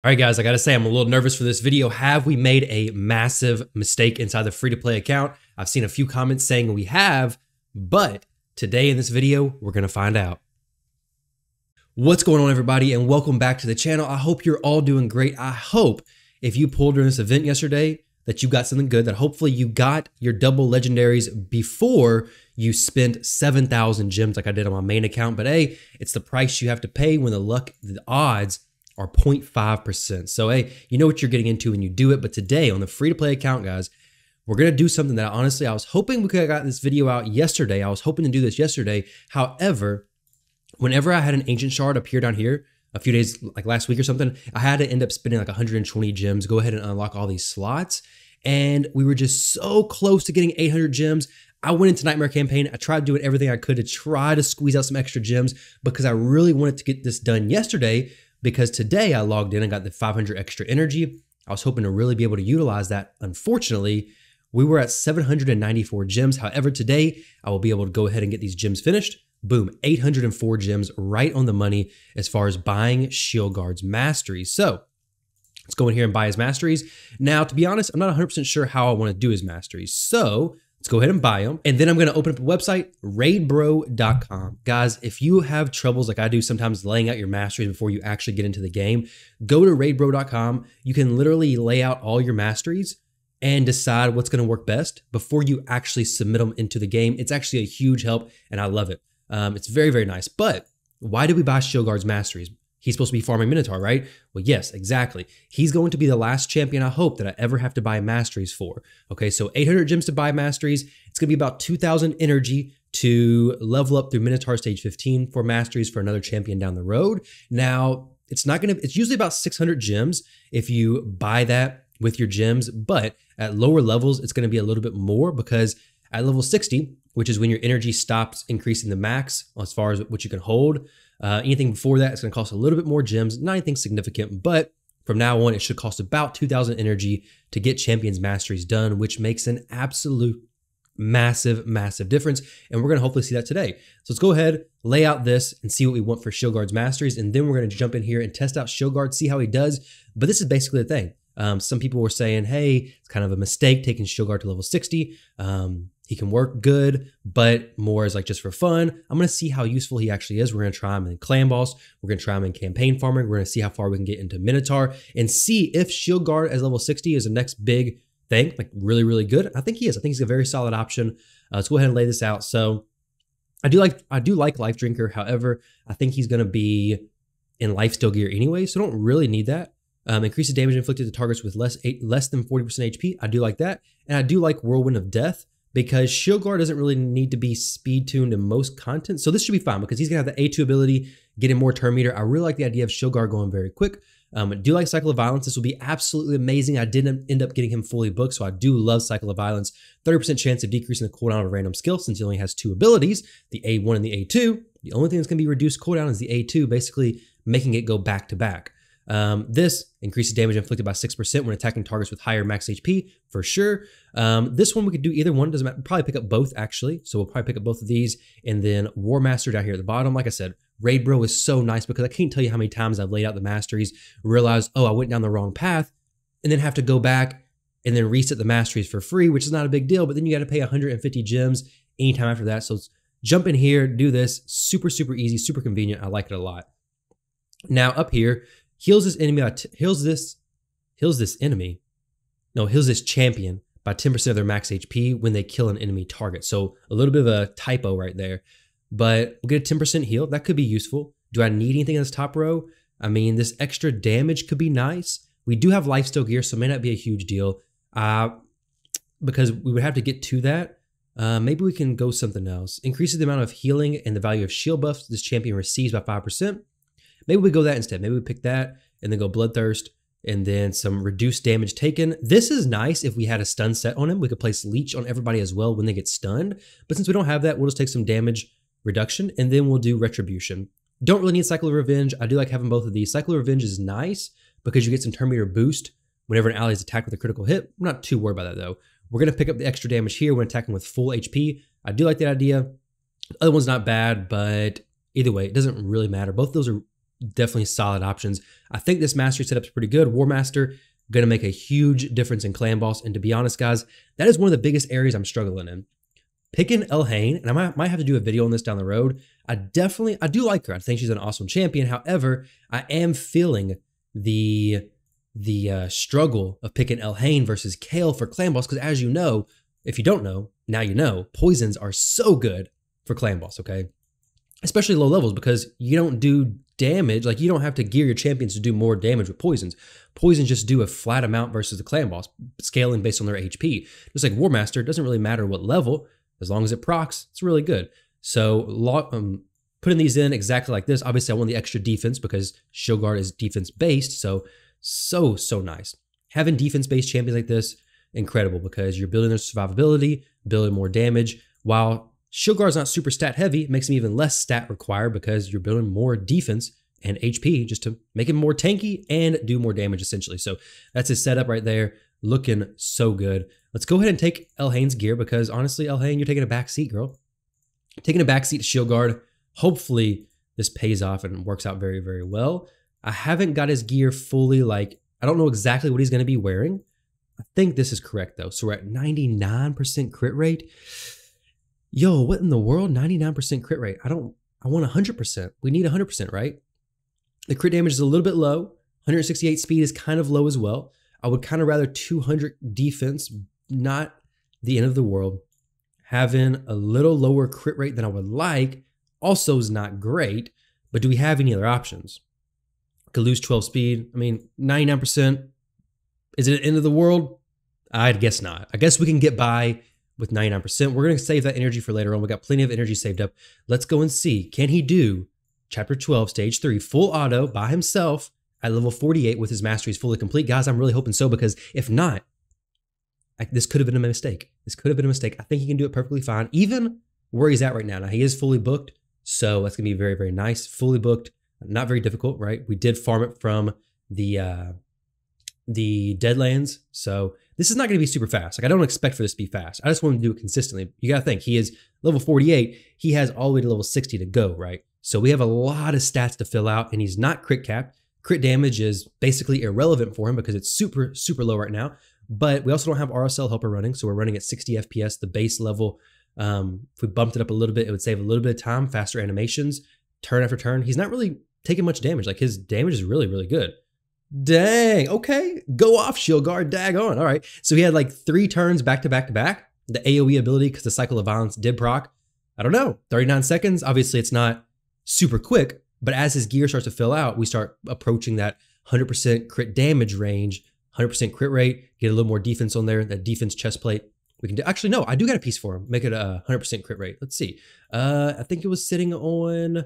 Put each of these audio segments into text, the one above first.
All right, guys, I gotta say, I'm a little nervous for this video. Have we made a massive mistake inside the free-to-play account? I've seen a few comments saying we have, but today in this video, we're gonna find out. What's going on, everybody, and welcome back to the channel. I hope you're all doing great. I hope if you pulled during this event yesterday that you got something good, that hopefully you got your double legendaries before you spent 7,000 gems like I did on my main account. But hey, it's the price you have to pay when the odds are 0.5%. So hey, you know what you're getting into when you do it. But today on the free-to-play account, guys, we're gonna do something that honestly, I was hoping we could have got this video out yesterday. I was hoping to do this yesterday. However, whenever I had an ancient shard appear down here a few days, like last week or something, I had to end up spending like 120 gems, go ahead and unlock all these slots. And we were just so close to getting 800 gems. I went into Nightmare Campaign. I tried doing everything I could to try to squeeze out some extra gems because I really wanted to get this done yesterday, because today I logged in and got the 500 extra energy. I was hoping to really be able to utilize that. Unfortunately, we were at 794 gems. However, today I will be able to go ahead and get these gems finished. Boom, 804 gems, right on the money as far as buying Shield Guard's masteries. So let's go in here and buy his masteries. Now, to be honest, I'm not 100% sure how I want to do his masteries. So let's go ahead and buy them. And then I'm going to open up a website, raidbro.com. Guys, if you have troubles like I do sometimes laying out your masteries before you actually get into the game, go to raidbro.com. You can literally lay out all your masteries and decide what's going to work best before you actually submit them into the game. It's actually a huge help, and I love it. It's very, very nice. But why do we buy Shield Guard's masteries? He's supposed to be farming Minotaur, right? Well, yes, exactly. He's going to be the last champion, I hope, that I ever have to buy masteries for. Okay, so 800 gems to buy masteries. It's going to be about 2,000 energy to level up through Minotaur stage 15 for masteries for another champion down the road. Now, it's usually about 600 gems if you buy that with your gems, but at lower levels, it's going to be a little bit more, because at level 60, which is when your energy stops increasing the max as far as what you can hold, anything before that, it's going to cost a little bit more gems, not anything significant, but from now on, it should cost about 2,000 energy to get Champions Masteries done, which makes an absolute massive, massive difference. And we're going to hopefully see that today. So let's go ahead, lay out this and see what we want for Shield Guard's Masteries. And then we're going to jump in here and test out Shield Guard, see how he does. But this is basically the thing. Some people were saying, hey, it's kind of a mistake taking Shield Guard to level 60. He can work good, but more is like just for fun. I'm going to see how useful he actually is. We're going to try him in Clan Boss. We're going to try him in Campaign Farming. We're going to see how far we can get into Minotaur and see if Shield Guard as level 60 is the next big thing, like really, really good. I think he is. I think he's a very solid option. Let's go ahead and lay this out. So I do like Life Drinker. However, I think he's going to be in Lifesteal gear anyway, so don't really need that. Increases damage inflicted to targets with less than 40% HP. I do like that. And I do like Whirlwind of Death, because Shield Guard doesn't really need to be speed tuned in most content. So this should be fine, because he's going to have the A2 ability, getting more turn meter. I really like the idea of Shield Guard going very quick. I do like Cycle of Violence. This will be absolutely amazing. I didn't end up getting him fully booked, so I do love Cycle of Violence. 30% chance of decreasing the cooldown of a random skill, since he only has 2 abilities, the A1 and the A2. The only thing that's going to be reduced cooldown is the A2, basically making it go back to back. This increases damage inflicted by 6% when attacking targets with higher max HP, for sure. This one we could do either one, doesn't matter. We'll probably pick up both, actually. So we'll probably pick up both of these. And then War Master down here at the bottom. Like I said, Raid Bro is so nice, because I can't tell you how many times I've laid out the masteries, realized, oh, I went down the wrong path, and then have to go back and then reset the masteries for free, which is not a big deal, but then you got to pay 150 gems anytime after that. So let's jump in here, do this. Super, super easy, super convenient. I like it a lot. Now up here, heals this champion by 10% of their max HP when they kill an enemy target. So a little bit of a typo right there, but we'll get a 10% heal. That could be useful. Do I need anything in this top row? I mean, this extra damage could be nice. We do have lifesteal gear, so it may not be a huge deal, because we would have to get to that. Maybe we can go something else. Increases the amount of healing and the value of shield buffs this champion receives by 5%. Maybe we go that instead. Maybe we pick that and then go Bloodthirst and then some reduced damage taken. This is nice if we had a stun set on him. We could place Leech on everybody as well when they get stunned. But since we don't have that, we'll just take some damage reduction and then we'll do Retribution. Don't really need Cycle of Revenge. I do like having both of these. Cycle of Revenge is nice because you get some turn meter boost whenever an ally is attacked with a critical hit. I'm not too worried about that though. We're going to pick up the extra damage here when attacking with full HP. I do like that idea. The other one's not bad, but either way, it doesn't really matter. Both of those are definitely solid options. I think this mastery setup is pretty good. War Master, going to make a huge difference in clan boss. And to be honest, guys, that is one of the biggest areas I'm struggling in. Picking Elhaine, and I might have to do a video on this down the road. I do like her. I think she's an awesome champion. However, I am feeling the struggle of picking Elhaine versus Kale for clan boss, because as you know, if you don't know, now you know, poisons are so good for clan boss, okay? Especially low levels, because you don't do damage, like you don't have to gear your champions to do more damage with poisons. Poisons just do a flat amount versus the clan boss, scaling based on their HP. Just like War Master, it doesn't really matter what level, as long as it procs, it's really good. So putting these in exactly like this, obviously I want the extra defense because Shield Guard is defense based, so nice. Having defense based champions like this, incredible, because you're building their survivability, building more damage, while Shield Guard is not super stat heavy, it makes them even less stat required because you're building more defense and HP just to make him more tanky and do more damage essentially. So that's his setup right there, looking so good. Let's go ahead and take Elhaine's gear because honestly, Elhaine, you're taking a back seat, girl. Taking a back seat to Shield Guard. Hopefully this pays off and works out very, very well. I haven't got his gear fully, like, I don't know exactly what he's going to be wearing. I think this is correct though. So we're at 99% crit rate. Yo, what in the world? 99% crit rate. I want 100%. We need 100%, right? The crit damage is a little bit low. 168 speed is kind of low as well. I would kind of rather 200 defense, not the end of the world. Having a little lower crit rate than I would like also is not great, but do we have any other options? Could lose 12 speed. I mean, 99%. Is it the end of the world? I'd guess not. I guess we can get by with 99%. We're going to save that energy for later on. We got plenty of energy saved up. Let's go and see. Can he do Chapter 12, Stage 3, full auto by himself at level 48 with his masteries fully complete? Guys, I'm really hoping so, because if not, this could have been a mistake. This could have been a mistake. I think he can do it perfectly fine, even where he's at right now. Now, he is fully booked, so that's going to be very, very nice. Fully booked, not very difficult, right? We did farm it from the Deadlands, so this is not going to be super fast. Like, I don't expect for this to be fast. I just want him to do it consistently. You got to think, he is level 48. He has all the way to level 60 to go, right? So we have a lot of stats to fill out, and he's not crit capped. Crit damage is basically irrelevant for him because it's super, super low right now. But we also don't have RSL helper running, so we're running at 60 FPS, the base level. If we bumped it up a little bit, it would save a little bit of time, faster animations, turn after turn. He's not really taking much damage. Like, his damage is really, really good. Dang, okay. Go off, Shield Guard, dag on. All right. So he had like 3 turns back to back to back. The AoE ability, because the Cycle of Violence did proc. I don't know, 39 seconds. Obviously, it's not super quick, but as his gear starts to fill out, we start approaching that 100% crit damage range, 100% crit rate, get a little more defense on there, that defense chest plate. We can do, actually, no, I do got a piece for him. Make it a 100% crit rate. Let's see. I think it was sitting on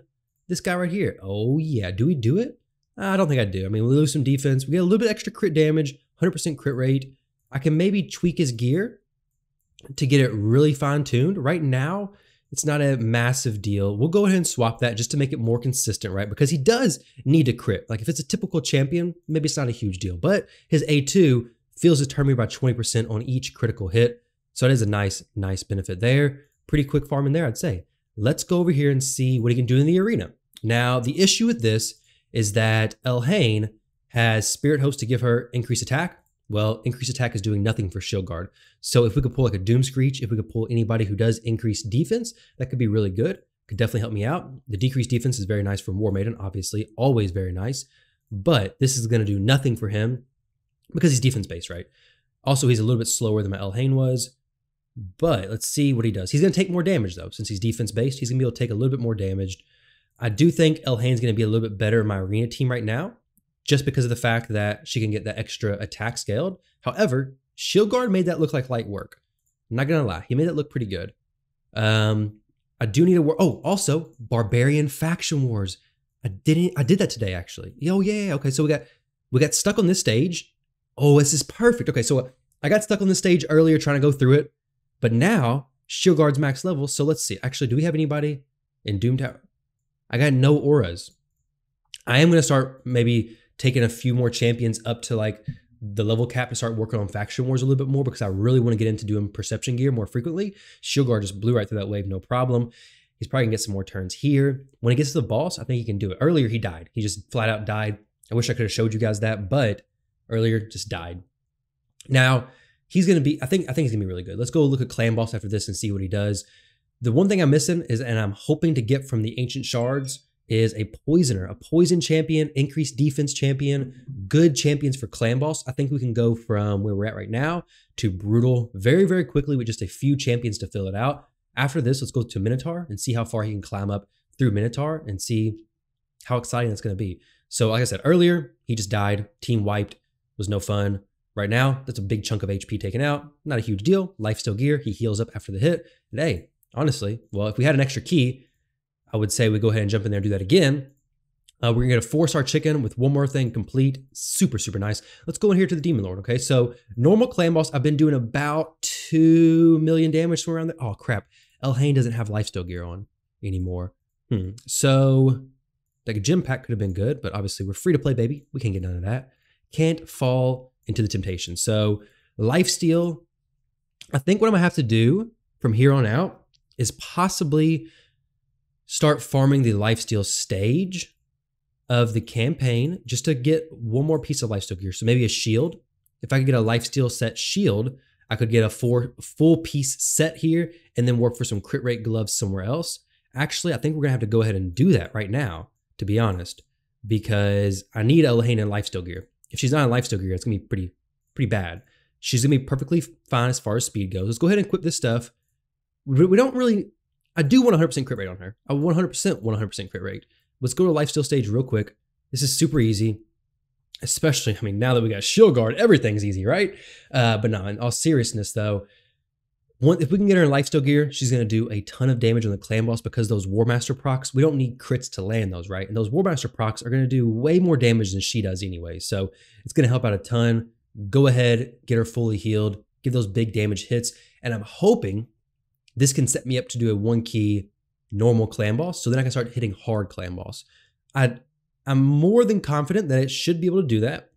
this guy right here. Oh yeah, do we do it? I don't think I do. I mean, we lose some defense. We get a little bit extra crit damage, 100% crit rate. I can maybe tweak his gear to get it really fine-tuned. Right now, it's not a massive deal. We'll go ahead and swap that just to make it more consistent, right? Because he does need to crit. Like, if it's a typical champion, maybe it's not a huge deal. But his A2 feels his turn rate by 20% on each critical hit. So it is a nice benefit there. Pretty quick farm in there, I'd say. Let's go over here and see what he can do in the arena. Now, the issue with this is that Elhaine has Spirit Host to give her increased attack. Well, increased attack is doing nothing for Shield Guard. So if we could pull like a Doom Screech, if we could pull anybody who does increased defense, that could be really good. Could definitely help me out. The decreased defense is very nice for War Maiden, obviously, always very nice. But this is going to do nothing for him because he's defense based, right? Also, he's a little bit slower than my Elhaine was. But let's see what he does. He's going to take more damage though. Since he's defense based, he's going to be able to take a little bit more damage. I do think Elhaine's going to be a little bit better in my arena team right now, just because of the fact that she can get that extra attack scaled. However, Shield Guard made that look like light work. I'm not gonna lie, he made it look pretty good. I do need to work. Oh, also Barbarian Faction Wars. I did that today actually. Oh yeah, okay. So we got stuck on this stage. Oh, this is perfect. Okay, so I got stuck on this stage earlier trying to go through it, but now Shield Guard's max level. So let's see. Actually, do we have anybody in Doom Tower? I got no auras. I am gonna start maybe taking a few more champions up to like the level cap to start working on Faction Wars a little bit more, because I really want to get into doing Perception gear more frequently. Shield Guard just blew right through that wave, no problem. He's probably gonna get some more turns here. When he gets to the boss, I think he can do it. Earlier, he died. He just flat out died. I wish I could have showed you guys that, but earlier just died. Now, he's gonna be, I think he's gonna be really good. Let's go look at Clan Boss after this and see what he does. The one thing I'm missing is, and I'm hoping to get from the Ancient Shards, is a Poisoner, a Poison champion, increased defense champion, good champions for Clan Boss. I think we can go from where we're at right now to Brutal very, very quickly with just a few champions to fill it out. After this, let's go to Minotaur and see how far he can climb up through Minotaur and see how exciting that's going to be. So like I said earlier, he just died, team wiped, was no fun. Right now, that's a big chunk of HP taken out. Not a huge deal. Lifesteal gear, he heals up after the hit. And hey, honestly, well, if we had an extra key, I would say we go ahead and jump in there and do that again. We're gonna get a 4-star chicken with one more thing complete. Super, super nice. Let's go in here to the Demon Lord, okay? So normal Clan Boss, I've been doing about 2 million damage somewhere around there. Oh crap, Elhain doesn't have lifesteal gear on anymore. So like a gym pack could have been good, but obviously we're free to play, baby. We can't get none of that. Can't fall into the temptation. So lifesteal, I think what I'm gonna have to do from here on out is possibly start farming the lifesteal stage of the campaign just to get one more piece of lifesteal gear. So maybe a shield. If I could get a lifesteal set shield, I could get a full piece set here and then work for some crit rate gloves somewhere else. Actually, I think we're gonna have to go ahead and do that right now, to be honest, because I need Elhain in lifesteal gear. If she's not in lifesteal gear, it's gonna be pretty bad. She's gonna be perfectly fine as far as speed goes. Let's go ahead and equip this stuff. We don't really, I do want 100% crit rate on her. I 100% crit rate. Let's go to lifesteal stage real quick. This is super easy, especially, I mean, now that we got shield guard, everything's easy, right? But no, in all seriousness though, if we can get her in lifesteal gear, she's gonna do a ton of damage on the Clan Boss because those War Master procs, we don't need crits to land those, right? And those War Master procs are gonna do way more damage than she does anyway. So it's gonna help out a ton. Go ahead, get her fully healed, give those big damage hits. And I'm hoping this can set me up to do a 1-key normal Clan Boss, so then I can start hitting hard Clan Boss. I'm more than confident that it should be able to do that.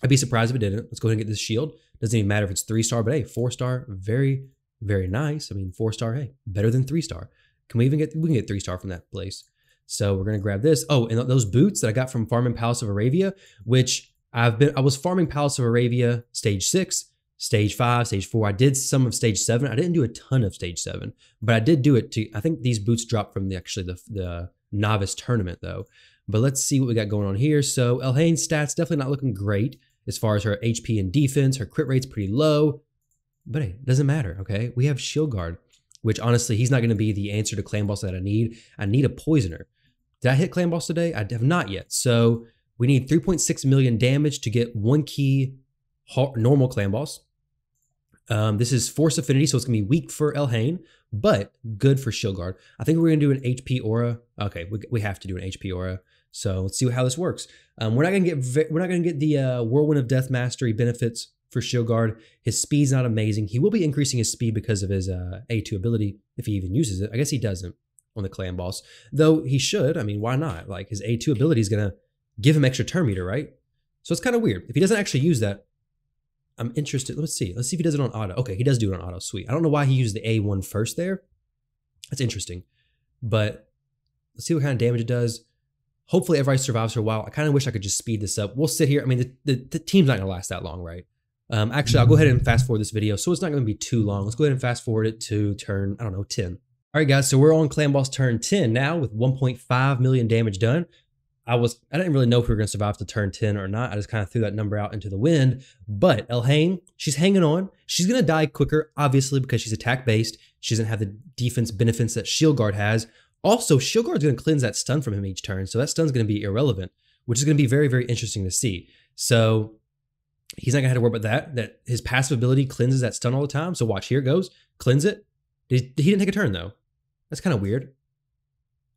I'd be surprised if it didn't. Let's go ahead and get this shield. Doesn't even matter if it's 3-star, but hey, 4-star, very, very nice. I mean, 4-star, hey, better than 3-star. We can get 3-star from that place. So we're gonna grab this. Oh, and those boots that I got from farming Palace of Aravia, which I was farming Palace of Aravia stage 6, stage 5, stage 4. I did some of stage 7. I didn't do a ton of stage 7, but I did do it to, I think these boots dropped from the novice tournament though. But let's see what we got going on here. So Elhain's stats definitely not looking great as far as her HP and defense. Her crit rate's pretty low, but hey, it doesn't matter, okay? We have shield guard, which honestly, he's not gonna be the answer to Clan Boss that I need. I need a Poisoner. Did I hit Clan Boss today? I have not yet. So we need 3.6 million damage to get 1-key normal Clan Boss. This is Force Affinity, so it's gonna be weak for Elhain, but good for shield guard. I think we're gonna do an HP aura. Okay, we have to do an HP aura. So let's see how this works. We're not gonna get the Whirlwind of Death Mastery benefits for shield guard. His speed's not amazing. He will be increasing his speed because of his A2 ability if he even uses it. I guess he doesn't on the Clan Boss, though he should. I mean, why not? Like his A2 ability is gonna give him extra turn meter, right? So it's kind of weird. If he doesn't actually use that, I'm interested. Let's see if he does it on auto. Okay, he does do it on auto. Sweet. I don't know why he used the A1 first there. That's interesting. But let's see what kind of damage it does. Hopefully everybody survives for a while. I kind of wish I could just speed this up. We'll sit here. I mean, the team's not going to last that long, right? Actually, I'll go ahead and fast forward this video, so it's not going to be too long. Let's go ahead and fast forward it to turn, I don't know, 10. All right, guys, so we're on Clan Boss turn 10 now with 1.5 million damage done. I didn't really know if we were going to survive to turn 10 or not. I just kind of threw that number out into the wind. But Elhain, she's hanging on. She's going to die quicker, obviously, because she's attack-based. She doesn't have the defense benefits that shield guard has. Also, shield guard's going to cleanse that stun from him each turn, so that stun's going to be irrelevant, which is going to be very, very interesting to see. So he's not going to have to worry about that his passive ability cleanses that stun all the time. So watch, here it goes. Cleanse it. He didn't take a turn, though. That's kind of weird.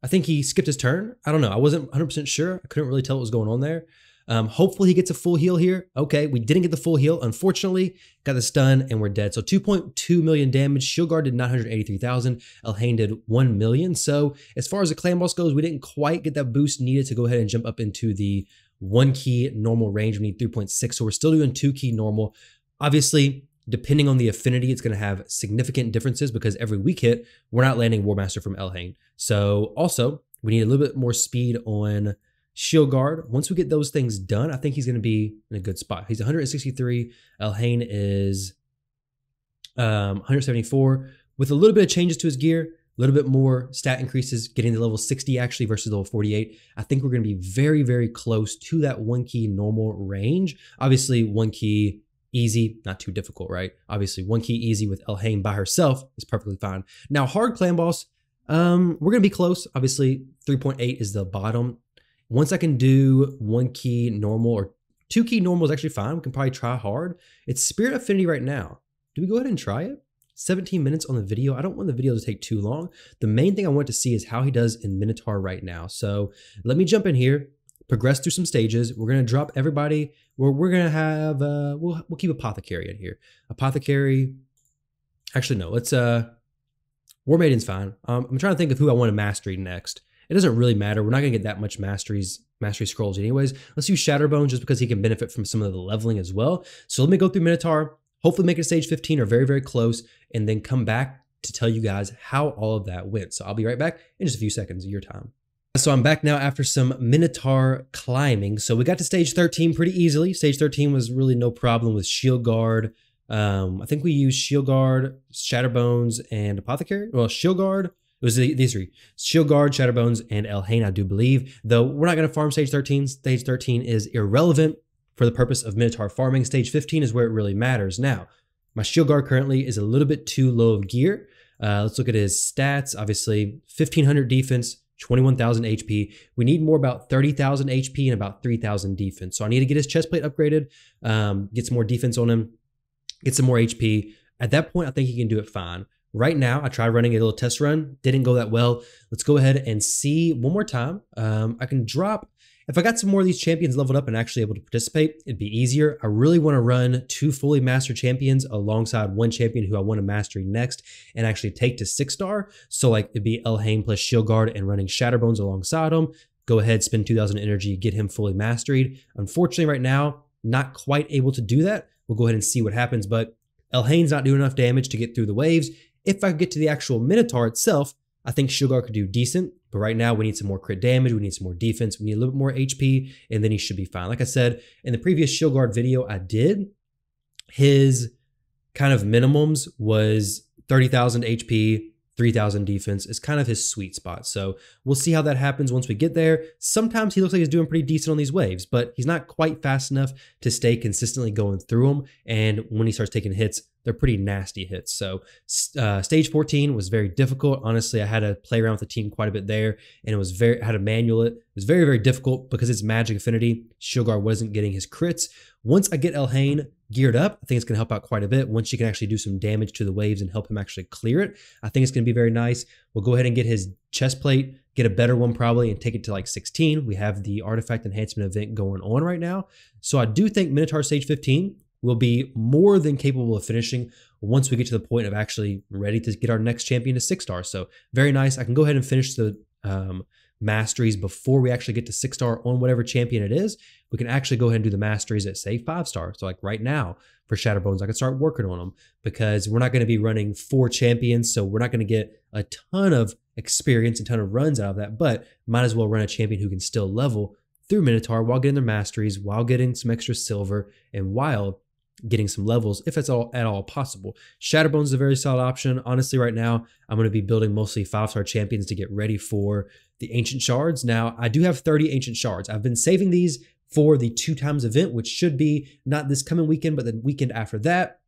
I think he skipped his turn. I don't know. I wasn't 100% sure. I couldn't really tell what was going on there. Hopefully he gets a full heal here. Okay, we didn't get the full heal. Unfortunately, got the stun and we're dead. So 2.2 million damage. Shield guard did 983,000. Elhain did 1 million. So as far as the Clan Boss goes, we didn't quite get that boost needed to go ahead and jump up into the 1-key normal range. We need 3.6. So we're still doing 2-key normal. Obviously, Depending on the affinity, it's going to have significant differences because every weak hit, we're not landing War Master from Elhain. So also, we need a little bit more speed on Shield Guard. Once we get those things done, I think he's going to be in a good spot. He's 163. Elhain is 174. With a little bit of changes to his gear, a little bit more stat increases, getting to level 60 actually versus level 48. I think we're going to be very, very close to that 1 key normal range. Obviously, 1 key easy, not too difficult, right? Obviously, 1 key easy with Elhain by herself is perfectly fine. Now, hard clan boss, we're going to be close. Obviously, 3.8 is the bottom. Once I can do 1 key normal or 2 key normal is actually fine. We can probably try hard. It's Spirit Affinity right now. Do we go ahead and try it? 17 minutes on the video. I don't want the video to take too long. The main thing I want to see is how he does in Minotaur right now. So let me jump in here, progress through some stages. We're going to drop everybody. We're going to have, we'll keep Apothecary in here. Apothecary, actually no, let's, War Maiden's fine. I'm trying to think of who I want to mastery next. It doesn't really matter. We're not going to get that much mastery scrolls anyways. Let's use Shatterbones just because he can benefit from some of the leveling as well. So let me go through Minotaur. Hopefully make it stage 15 or very, very close, and then come back to tell you guys how all of that went. So I'll be right back in just a few seconds of your time. So I'm back now after some Minotaur climbing. So we got to stage 13 pretty easily. Stage 13 was really no problem with Shield Guard. I think we used Shield Guard, Shatterbones, and Apothecary. Well, Shield Guard, it was these three. Shield Guard, Shatterbones, and Elhain, I do believe. Though we're not going to farm stage 13. Stage 13 is irrelevant for the purpose of Minotaur farming. Stage 15 is where it really matters. Now, my Shield Guard currently is a little bit too low of gear. Let's look at his stats. Obviously, 1,500 defense, 21,000 HP. We need more, about 30,000 HP and about 3,000 defense. So I need to get his chest plate upgraded, get some more defense on him, get some more HP. At that point, I think he can do it fine. Right now, I tried running a little test run. Didn't go that well. Let's go ahead and see one more time. I can drop... If I got some more of these champions leveled up and actually able to participate, it'd be easier. I really want to run 2 fully mastered champions alongside 1 champion who I want to mastery next and actually take to 6-star. So like it'd be Elhain plus Shield Guard and running Shatterbones alongside him. Go ahead, spend 2,000 energy, get him fully mastered. Unfortunately, right now, not quite able to do that. We'll go ahead and see what happens, but Elhain's not doing enough damage to get through the waves. If I get to the actual Minotaur itself, I think Shield Guard could do decent, but right now we need some more crit damage, we need some more defense, we need a little bit more HP, and then he should be fine. Like I said, in the previous Shield Guard video I did, his kind of minimums was 30,000 HP, 3,000 defense is kind of his sweet spot. So we'll see how that happens once we get there. Sometimes he looks like he's doing pretty decent on these waves, but he's not quite fast enough to stay consistently going through them. And when he starts taking hits, they're pretty nasty hits. So stage 14 was very difficult. Honestly, I had to play around with the team quite a bit there, and it was I had to manual it. It was very, very difficult because it's magic affinity. Shield Guard wasn't getting his crits. Once I get Elhain geared up, I think it's going to help out quite a bit. Once she can actually do some damage to the waves and help him actually clear it, I think it's going to be very nice. We'll go ahead and get his chest plate, get a better one probably, and take it to like 16. We have the artifact enhancement event going on right now. So I do think Minotaur stage 15 will be more than capable of finishing once we get to the point of actually ready to get our next champion to 6-star. So very nice. I can go ahead and finish the masteries before we actually get to 6-star on whatever champion it is. We can actually go ahead and do the masteries at say 5-star. So like right now for Shatterbones, I can start working on them because we're not going to be running 4 champions. So we're not going to get a ton of experience and ton of runs out of that, but might as well run a champion who can still level through Minotaur while getting their masteries, while getting some extra silver, and while getting some levels if it's at all possible. Shatterbones is a very solid option. Honestly, right now, I'm going to be building mostly 5-star champions to get ready for the Ancient Shards. Now, I do have 30 Ancient Shards. I've been saving these for the 2x event, which should be not this coming weekend, but the weekend after that.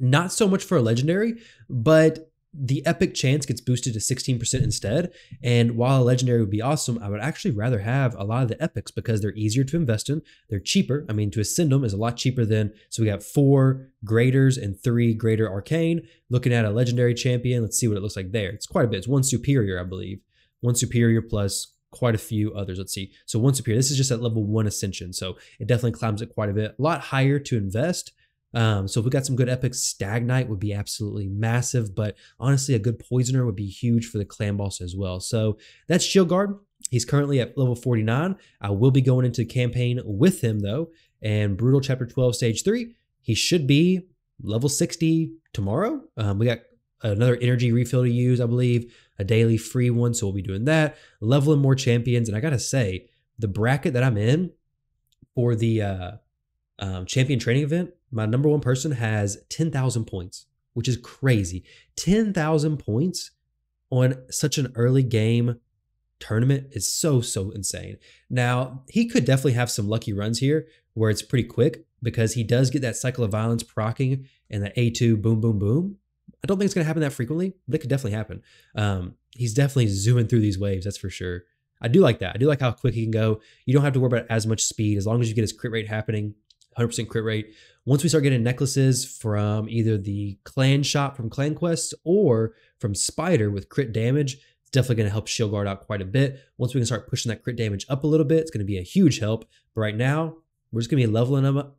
Not so much for a legendary, but the epic chance gets boosted to 16% instead. And while a legendary would be awesome, I would actually rather have a lot of the epics because they're easier to invest in. They're cheaper. I mean, to ascend them is a lot cheaper than, so we got 4 graders and 3 greater arcane. Looking at a legendary champion, let's see what it looks like there. It's quite a bit. It's 1 superior, I believe. 1 superior plus quite a few others. Let's see. So 1 superior, this is just at level 1 ascension. So it definitely climbs it quite a bit. A lot higher to invest. So if we got some good epics, Stagnite would be absolutely massive, but honestly, a good Poisoner would be huge for the clan boss as well. So that's Shield Guard. He's currently at level 49. I will be going into the campaign with him though, and Brutal Chapter 12 Stage 3. He should be level 60 tomorrow. We got another energy refill to use, I believe, a daily free one. So we'll be doing that, leveling more champions. And I got to say, the bracket that I'm in for the champion training event, my number one person has 10,000 points, which is crazy. 10,000 points on such an early game tournament is so insane. Now, he could definitely have some lucky runs here where it's pretty quick because he does get that cycle of violence proccing and that A2 boom, boom, boom. I don't think it's going to happen that frequently, but it could definitely happen. He's definitely zooming through these waves, that's for sure. I do like that. I do like how quick he can go. You don't have to worry about as much speed as long as you get his crit rate happening, 100% crit rate. Once we start getting necklaces from either the clan shop from Clan Quest or from Spider with crit damage, it's definitely going to help Shield Guard out quite a bit. Once we can start pushing that crit damage up a little bit, it's going to be a huge help. But right now, we're just going to be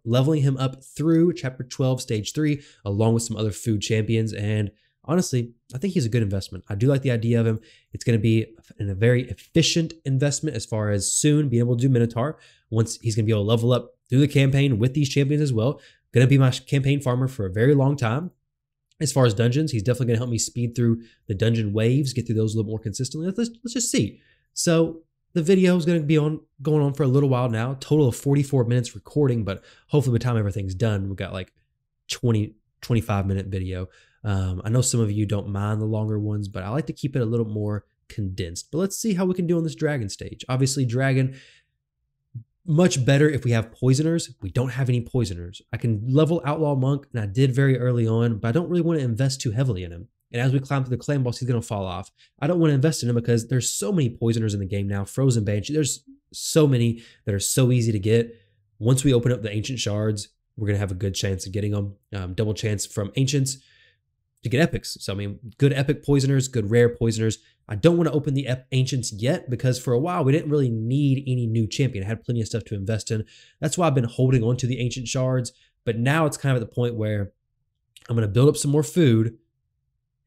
leveling him up through Chapter 12, Stage 3, along with some other food champions. And honestly, I think he's a good investment. I do like the idea of him. It's going to be a very efficient investment as far as soon being able to do Minotaur. Once he's going to be able to level up through the campaign with these champions as well. Going to be my campaign farmer for a very long time. As far as dungeons, he's definitely going to help me speed through the dungeon waves, get through those a little more consistently. Let's just see. So the video is going to be going on for a little while now. Total of 44 minutes recording, but hopefully by the time everything's done, we've got like 25-minute video. I know some of you don't mind the longer ones, but I like to keep it a little more condensed. But let's see how we can do on this dragon stage. Obviously, dragon, much better if we have poisoners. We don't have any poisoners. I can level Outlaw Monk, and I did very early on, but I don't really want to invest too heavily in him. And as we climb through the clan boss, he's going to fall off. I don't want to invest in him because there's so many poisoners in the game now. Frozen Banshee, there's so many that are so easy to get. Once we open up the Ancient Shards, we're going to have a good chance of getting them. Double chance from Ancients to get epics. So, I mean, good epic poisoners, good rare poisoners. I don't want to open the Ancients yet because for a while we didn't really need any new champion. I had plenty of stuff to invest in. That's why I've been holding on to the Ancient Shards. But now it's kind of at the point where I'm going to build up some more food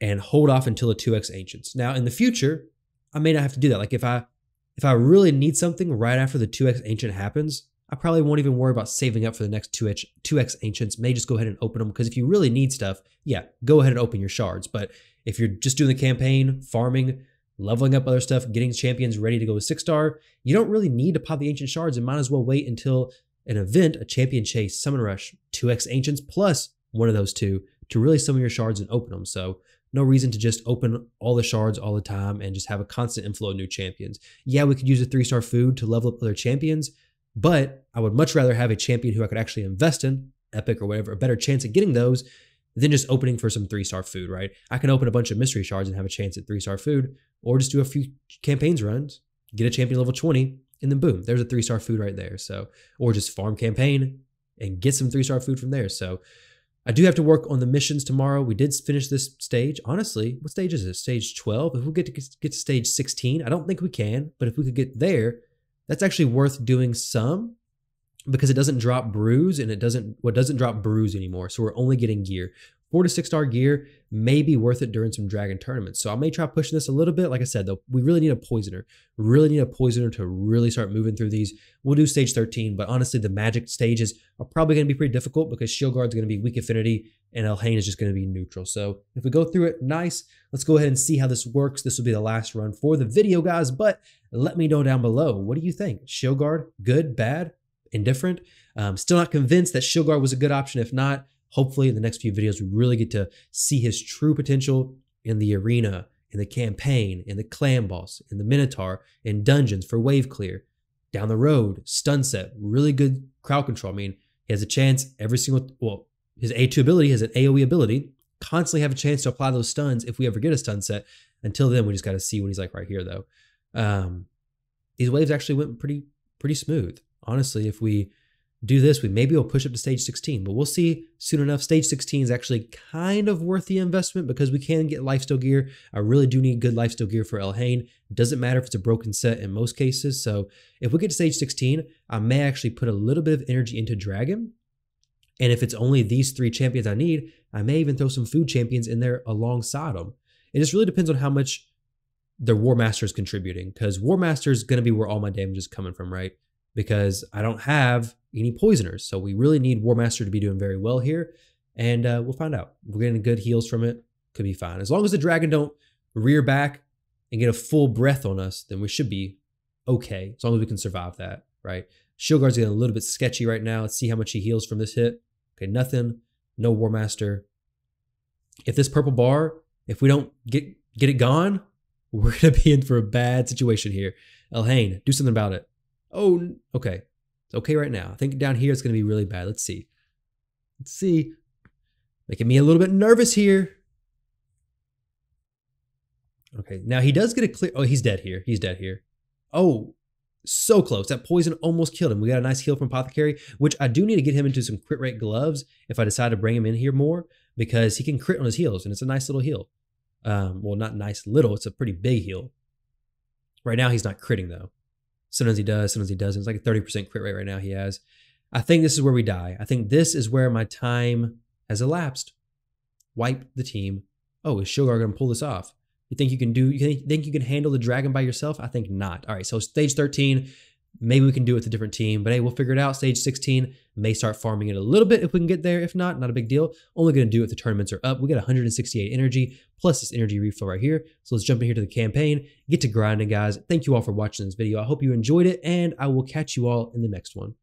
and hold off until the 2x Ancients. Now, in the future, I may not have to do that. Like if I really need something right after the 2x Ancient happens, I probably won't even worry about saving up for the next 2x Ancients. May just go ahead and open them because if you really need stuff, yeah, go ahead and open your shards. But if you're just doing the campaign, farming, leveling up other stuff, getting champions ready to go with 6-star, you don't really need to pop the Ancient Shards and might as well wait until an event, a champion chase, summon rush, 2x Ancients plus one of those two to really summon your shards and open them. So no reason to just open all the shards all the time and just have a constant inflow of new champions. Yeah, we could use a 3-star food to level up other champions, but I would much rather have a champion who I could actually invest in, epic or whatever, a better chance at getting those than just opening for some 3-star food, right? I can open a bunch of mystery shards and have a chance at 3-star food, or just do a few campaigns runs, get a champion level 20, and then boom, there's a 3-star food right there. So, or just farm campaign and get some 3-star food from there. So I do have to work on the missions tomorrow. We did finish this stage. Honestly, what stage is it? Stage 12? If we get to stage 16, I don't think we can, but if we could get there, that's actually worth doing some because it doesn't drop bruise and it doesn't drop bruise anymore. So we're only getting gear. 4 to 6-star gear may be worth it during some dragon tournaments. So I may try pushing this a little bit. Like I said, though, we really need a poisoner. Really need a poisoner to really start moving through these. We'll do stage 13, but honestly, the magic stages are probably going to be pretty difficult because Shield Guard's going to be weak affinity and Elhain is just going to be neutral. So if we go through it, nice. Let's go ahead and see how this works. This will be the last run for the video, guys, but let me know down below. What do you think? Shield Guard, good, bad, indifferent? Still not convinced that Shield Guard was a good option. If not, hopefully in the next few videos, we really get to see his true potential in the arena, in the campaign, in the clan boss, in the Minotaur, in dungeons for wave clear. Down the road, stun set, really good crowd control. I mean, he has a chance every single, well, his A2 ability has an AoE ability, constantly have a chance to apply those stuns if we ever get a stun set. Until then, we just got to see what he's like right here, though. These waves actually went pretty smooth. Honestly, if we do this, we maybe will push up to stage 16, but we'll see soon enough. Stage 16 is actually kind of worth the investment because we can get lifesteal gear. I really do need good lifesteal gear for Elhain. It doesn't matter if it's a broken set in most cases. So if we get to stage 16, I may actually put a little bit of energy into Dragon. And if it's only these 3 champions I need, I may even throw some food champions in there alongside them. It just really depends on how much the War Master is contributing, because War Master is going to be where all my damage is coming from, right? Because I don't have any poisoners. So we really need War Master to be doing very well here. and we'll find out. We're getting good heals from it. Could be fine. As long as the dragon don't rear back and get a full breath on us, then we should be okay. As long as we can survive that, right? Shield Guard's getting a little bit sketchy right now. Let's see how much he heals from this hit. Okay, nothing. No War Master. If this purple bar, if we don't get it gone, we're going to be in for a bad situation here. Elhain, do something about it. Oh, okay. It's okay right now. I think down here it's going to be really bad. Let's see. Let's see. Making me a little bit nervous here. Okay, now he does get a clear... Oh, he's dead here. He's dead here. Oh, so close. That poison almost killed him. We got a nice heal from Apothecary, which I do need to get him into some crit rate gloves if I decide to bring him in here more, because he can crit on his heals, and it's a nice little heal. Well, not nice little. It's a pretty big heal. Right now, he's not critting, though. Sometimes he does, sometimes he doesn't. It's like a 30% crit rate right now he has. I think this is where we die. I think this is where my time has elapsed. Wipe the team. Oh, is Shield Guard going to pull this off? You think you can think you can handle the dragon by yourself? I think not. All right, so stage 13, maybe we can do it with a different team, but hey, we'll figure it out. Stage 16, may start farming it a little bit if we can get there. If not, not a big deal. Only going to do it if the tournaments are up. We got 168 energy plus this energy refill right here. So let's jump in here to the campaign, get to grinding, guys. Thank you all for watching this video. I hope you enjoyed it, and I will catch you all in the next one.